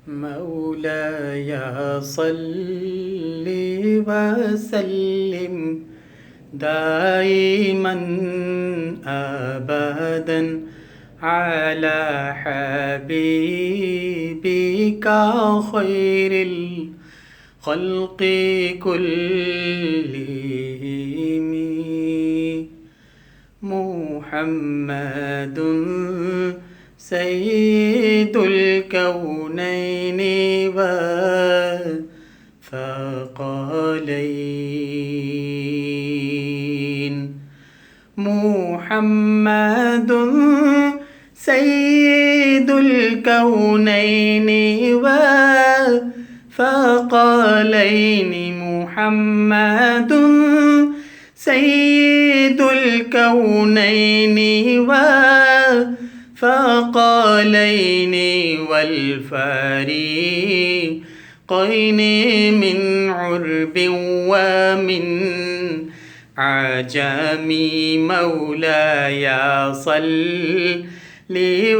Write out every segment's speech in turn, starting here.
مولاي صل وسلم دائما أبدا على حبيبك خير الخلق كلهم محمد سيد الكونين والثقلين محمد سيد الكونين والثقلين محمد سيد الكونين والثقلين والفريقين من عرب ومن عجم مولاي صل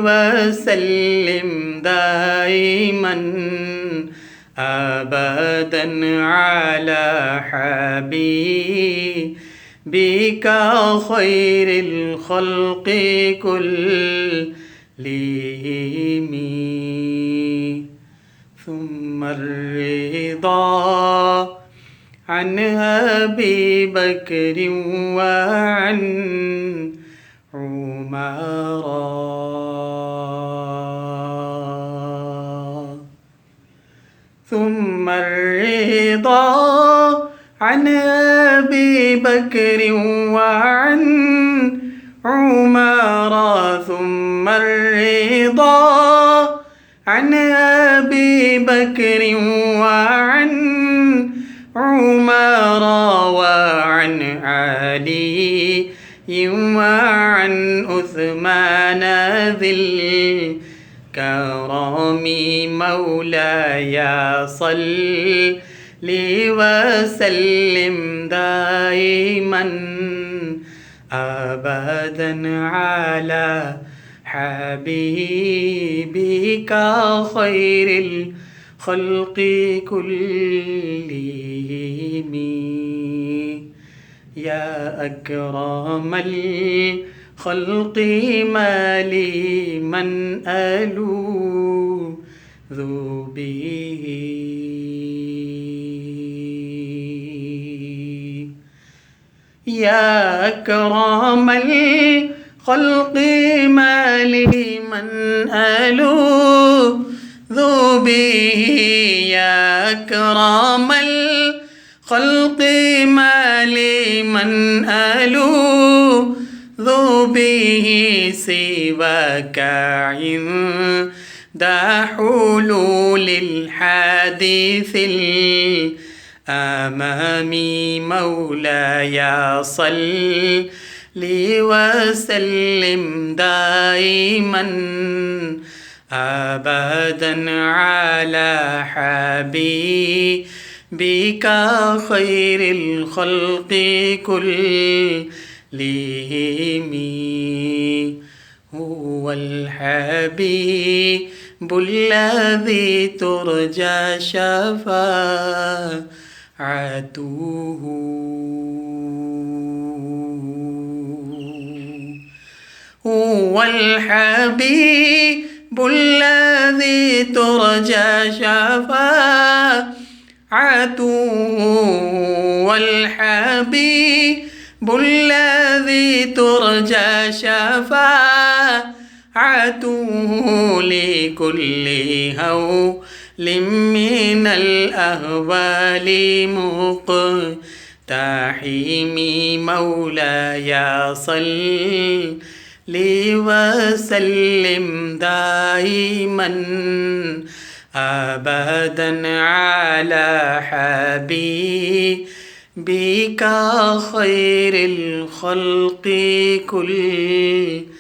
وسلم دائما أبدا على حبيبك خير الخلق كلهم ثم الرضا عن أبي بكر وعن عمر ثم الرضا عن أبي بكر وعن عمر ثم الرضا عن أبي بكر وعن عمر وعن علي وعن عثمان ذي الكرم مولاي صل وسلم دائما أبدا على حبيبك خير الخلق كلهم يا أكرم الخلق ما لي من ألوذ به يا أكرم الخلق ما لي من ألوذ به يا أكرم الخلق ما لي من ألوذ به سواك عند حلول الحادث أمامي مولاي صل وسلم دائما أبدا على حبيبك خير الخلق كلهم هو الحبيب الذي ترجى شفاعته هو الحبيب الذي ترجى شفاعته والحبيب الذي ترجى شفاعته لكل هول من الأهوال مقتحم مولاي صل وسلم دائما أبدا على حبيبك خير الخلق كلهم